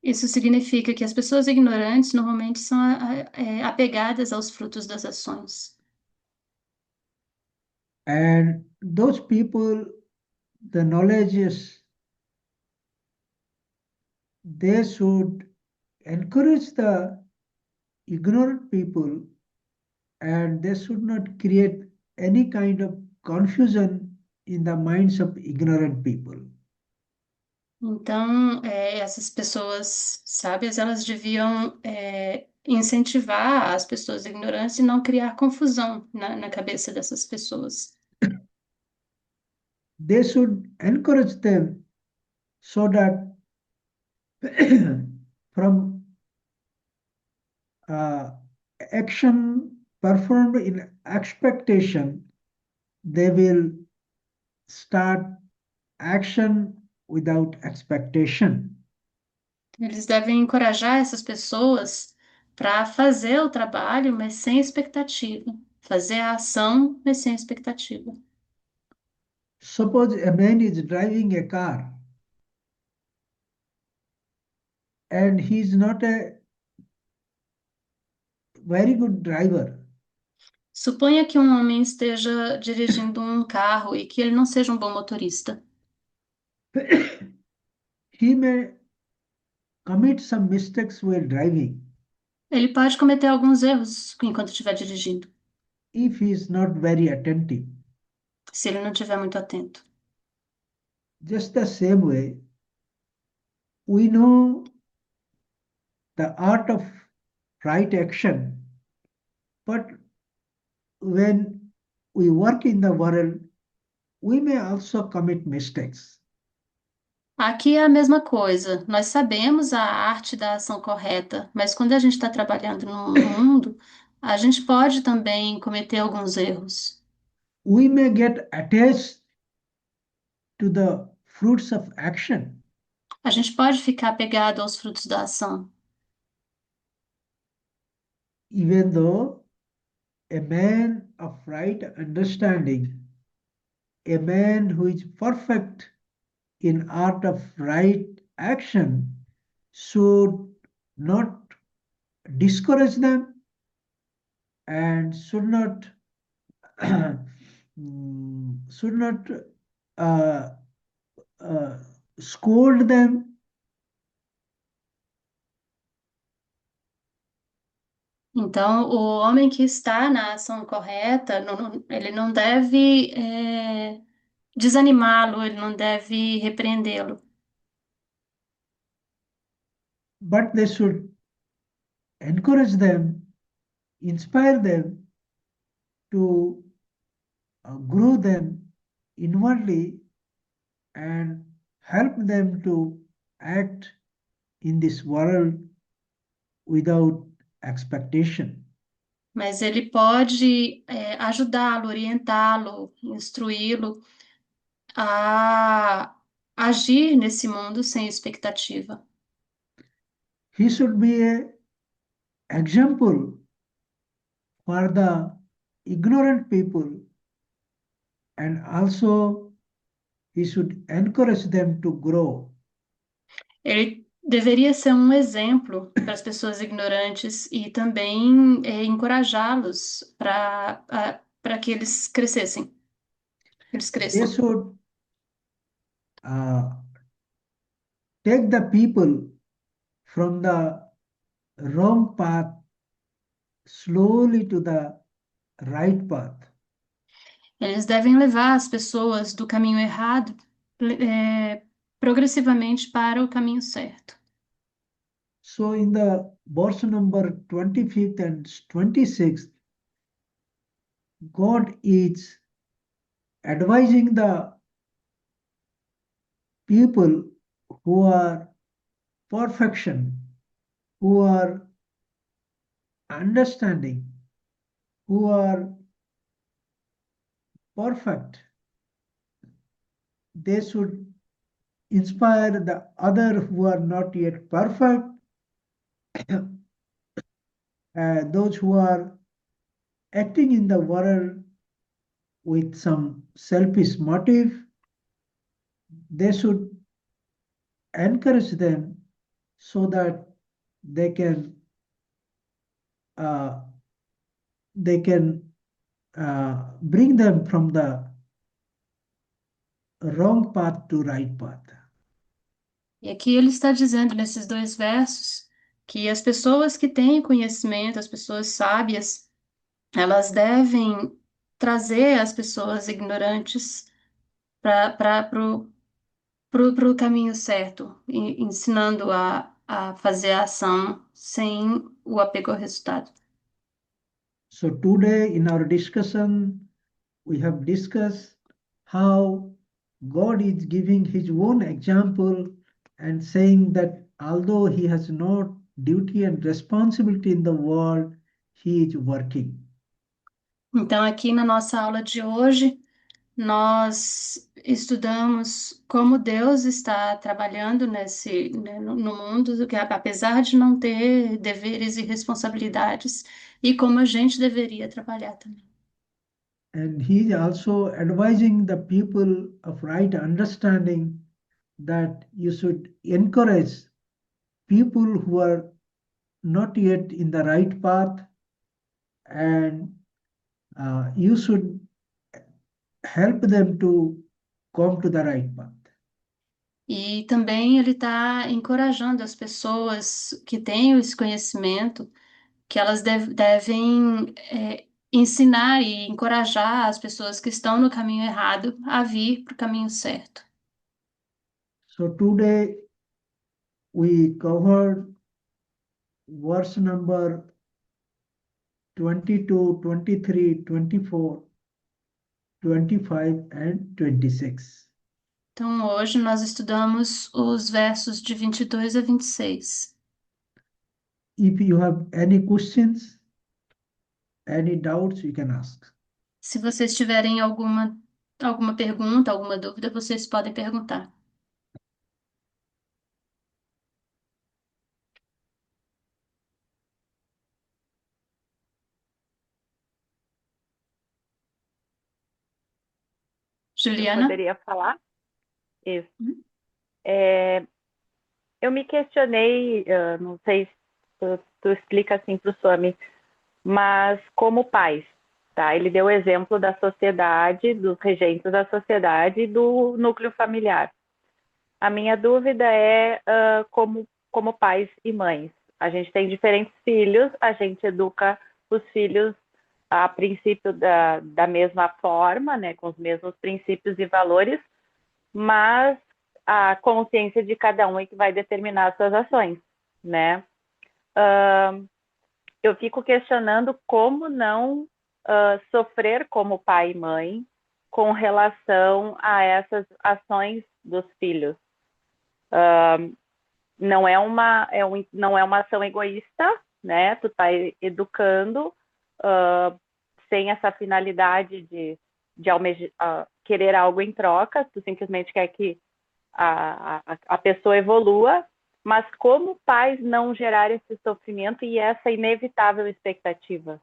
Isso significa que as pessoas ignorantes normalmente são apegadas aos frutos das ações. And those people, the knowledge is, they should encourage the ignorant people and they should not create any kind of confusion in the minds of ignorant people. Então, essas pessoas sábias, elas deviam incentivar as pessoas ignorantes e não criar confusão na cabeça dessas pessoas. They should encourage them so that from action performed in expectation, they will start action without expectation. Eles devem encorajar essas pessoas para fazer o trabalho, mas sem expectativa. Fazer a ação, mas sem expectativa. Suppose a man is driving a car and he is not a very good driver. Suponha que um homem esteja dirigindo um carro e que ele não seja um bom motorista. He may commit some mistakes while driving Ele pode cometer alguns erros enquanto estiver dirigindo, if he is not very attentive. se ele não estiver muito atento. Just the same way, we know the art of right action. But when we work in the world, we may also commit mistakes. Aqui é a mesma coisa. Nós sabemos a arte da ação correta, mas quando a gente está trabalhando no mundo, a gente pode também cometer alguns erros. We may get attached to the fruits of action, A gente pode ficar apegado aos frutos da ação. even though a man of right understanding, a man who is perfect in art of right action, should not discourage them and should not uh, uh, scold them. Então, o homem que está na ação correta, ele não deve, desanimá-lo, ele não deve repreendê-lo. But they should encourage them, inspire them to grow them inwardly and help them to act in this world without expectation. Mas ele pode, ajudá-lo, orientá-lo, instruí-lo a agir nesse mundo sem expectativa. He should be an example for the ignorant people, and also he should encourage them to grow. Ele deveria ser um exemplo para as pessoas ignorantes e também encorajá-los para que eles crescessem, que eles They cresçam. should uh, take the people from the wrong path slowly to the right path. Eles devem levar as pessoas do caminho errado, é, progressivamente para o caminho certo. So in the verse number 25th and 26th, God is advising the people who are perfection, who are understanding, who are perfect. They should inspire the other who are not yet perfect, those who are acting in the world with some selfish motive. They should encourage them so that they can uh, they can bring them from the wrong path to right path. E aqui ele está dizendo nesses dois versos que as pessoas que têm conhecimento, as pessoas sábias, elas devem trazer as pessoas ignorantes para o caminho certo, ensinando a fazer a ação sem o apego ao resultado. So today in our discussion, we have discussed how God is giving his own example and saying that although he has no duty and responsibility in the world, he is working. Então, aqui na nossa aula de hoje, nós estudamos como Deus está trabalhando no mundo, que apesar de não ter deveres e responsabilidades, e como a gente deveria trabalhar também. And he is also advising the people of right understanding that you should encourage people who are not yet in the right path, and you should help them to come to the right path. E também ele está encorajando as pessoas que têm esse conhecimento, que elas devem ensinar e encorajar as pessoas que estão no caminho errado a vir para o caminho certo. So today we covered verse number 22, 23, 24, 25 and 26. Então, hoje nós estudamos os versos de 22 a 26. If you have any questions, any doubts, you can ask. Se vocês tiverem alguma pergunta, alguma dúvida, vocês podem perguntar. Eu Juliana? poderia falar? Isso. Hum? Eu me questionei, não sei se tu explica assim para o Swami, mas como pais, tá? Ele deu o exemplo da sociedade, dos regentes da sociedade e do núcleo familiar. A minha dúvida é como pais e mães. A gente tem diferentes filhos, a gente educa os filhos a princípio da mesma forma, né, com os mesmos princípios e valores, mas a consciência de cada um é que vai determinar as suas ações, né? Eu fico questionando como não sofrer como pai e mãe com relação a essas ações dos filhos. Não é uma ação egoísta, né? Tu tá educando sem essa finalidade de querer algo em troca, tu simplesmente quer que a pessoa evolua, mas como pais não gerar esse sofrimento e essa inevitável expectativa?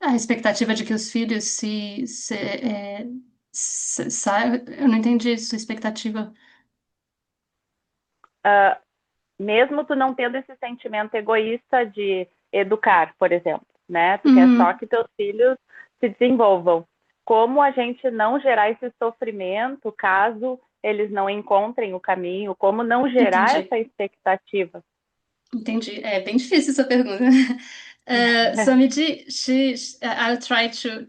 A expectativa de que os filhos saiam. Eu não entendi sua expectativa. Mesmo tu não tendo esse sentimento egoísta de educar, por exemplo, né? Tu quer só que teus filhos se desenvolvam. Como a gente não gerar esse sofrimento caso eles não encontrem o caminho? Como não gerar Entendi. essa expectativa? Entendi. É bem difícil essa pergunta. Swamiji, I'll try to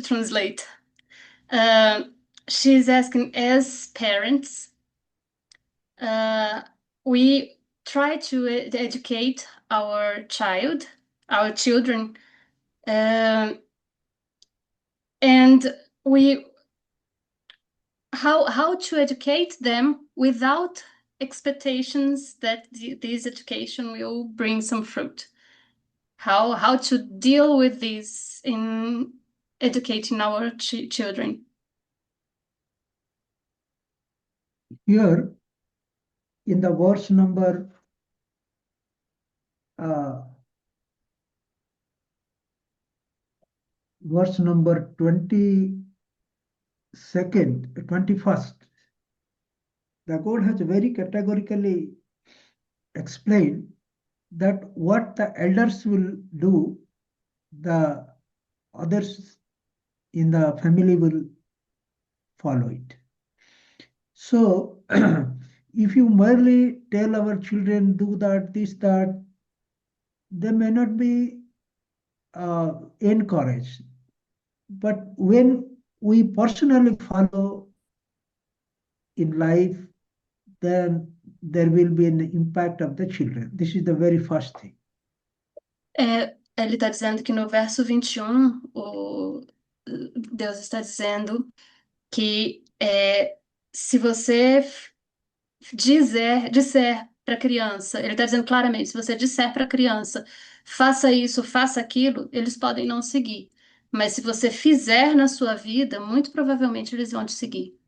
translate. She's asking, as parents, we try to educate our children, and how to educate them without expectations that this education will bring some fruit. How to deal with this in educating our children. Here, in the verse number verse number 21st, the God has very categorically explained that what the elders will do, the others in the family will follow it. So, if you merely tell our children, do that, this, that, they may not be encouraged. But when we personally follow in life, then there will be an impact of the children. This is the very first thing. Ele está dizendo que no verso 21, Deus está dizendo que se você disser para a criança, ele está dizendo claramente, se você disser para a criança, faça isso, faça aquilo, eles podem não seguir. Mas se você fizer na sua vida, muito provavelmente eles vão te seguir.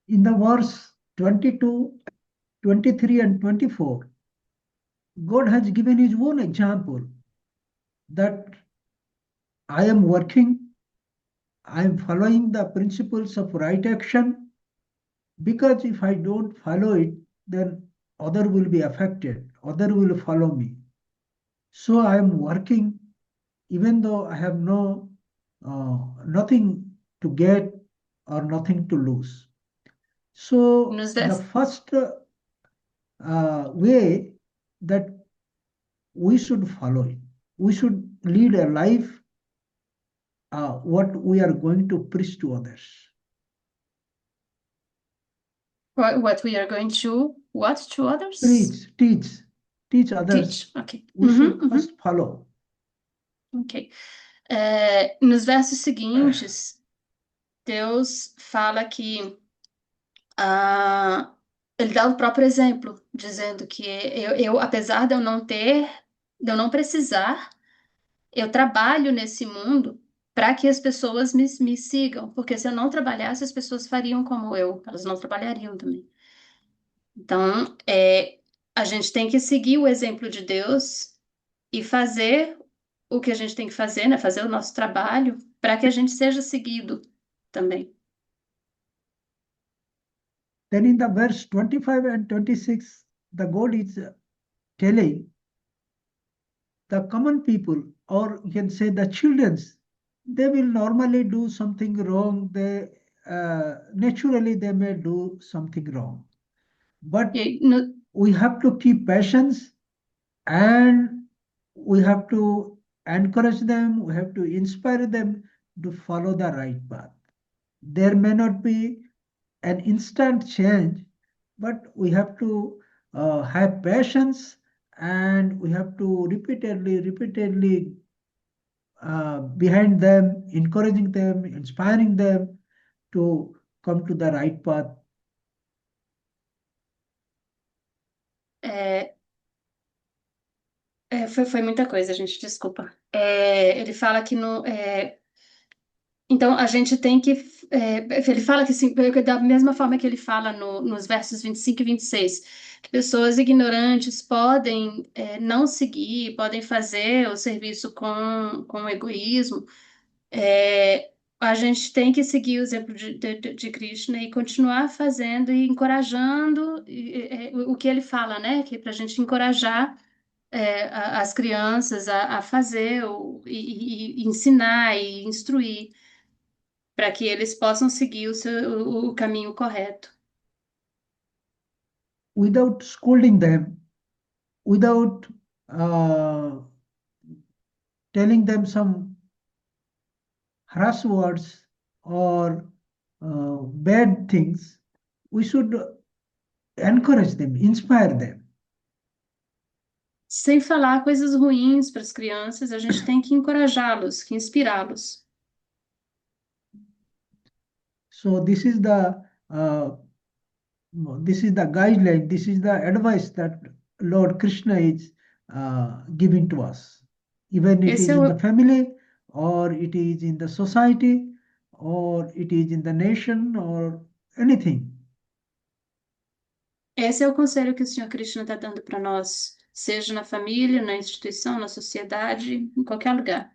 In the verse 22, 23 and 24, God has given his own example that I am working, I am following the principles of right action, because if I don't follow it, then other will be affected, other will follow me. So I am working, even though I have nothing to get or nothing to lose. So Nos the versos first way that we should follow it, we should lead a life what we are going to preach to others. what we are going to what to others? Teach others. Teach, ok. We should Uhum. first follow. Ok. Nos versos seguintes, Deus fala que ele dá o próprio exemplo, dizendo que apesar de eu não ter, de eu não precisar, eu trabalho nesse mundo para que as pessoas me sigam, porque se eu não trabalhasse, as pessoas fariam como eu, elas não trabalhariam também. Então, a gente tem que seguir o exemplo de Deus e fazer o que a gente tem que fazer, né? Fazer o nosso trabalho para que a gente seja seguido também. Then in the verse 25 and 26, the God is telling the common people, or you can say the childrens, they will normally do something wrong. Naturally they may do something wrong. But E aí, we have to keep patience, and we have to encourage them, we have to inspire them to follow the right path. There may not be an instant change, but we have to have patience, and we have to repeatedly behind them, encouraging them, inspiring them to come to the right path. foi muita coisa, gente, desculpa. Ele fala que então a gente tem que. Ele fala que assim, da mesma forma que ele fala nos versos 25 e 26, que pessoas ignorantes podem não seguir, podem fazer o serviço com egoísmo. A gente tem que seguir o exemplo de Krishna e continuar fazendo e encorajando o que ele fala, né? Que é para a gente encorajar as crianças a fazer e ensinar e instruir para que eles possam seguir o caminho correto. Without scolding them, without uh, telling them some harsh words or bad things, we should encourage them, inspire them. Sem falar coisas ruins para as crianças, a gente tem que encorajá-los, que inspirá-los. So this is the guideline, this is the advice that Lord Krishna is giving to us. Even it Esse is é in o, the family, or it is in the society, or it is in the nation, or anything. esse é o conselho que o Senhor Krishna está dando para nós, seja na família, na instituição, na sociedade, em qualquer lugar.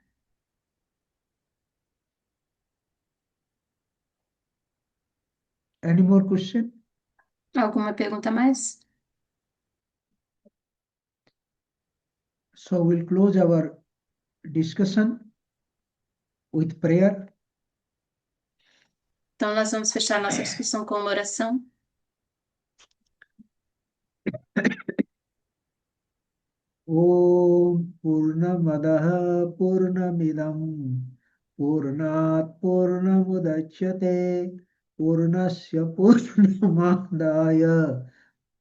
Any more question? Alguma pergunta a mais? So we'll close our discussion with prayer. Então, nós vamos fechar nossa discussão com uma oração. Om Purnamadaha Purnamidam Purnat Purnamudachyate Purnasya Purnamadaya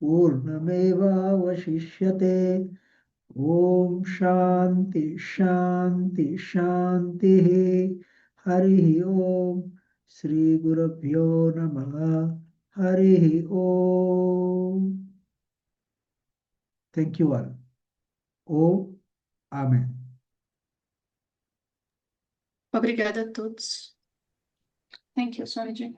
Purnameva Vashishyate. Om Shanti Shanti Shanti. Hari Om. Shri Gurubhyo Namaha. Hari Om. Thank you all. Oh, Amen. Obrigada a todos. Thank you, Swamiji.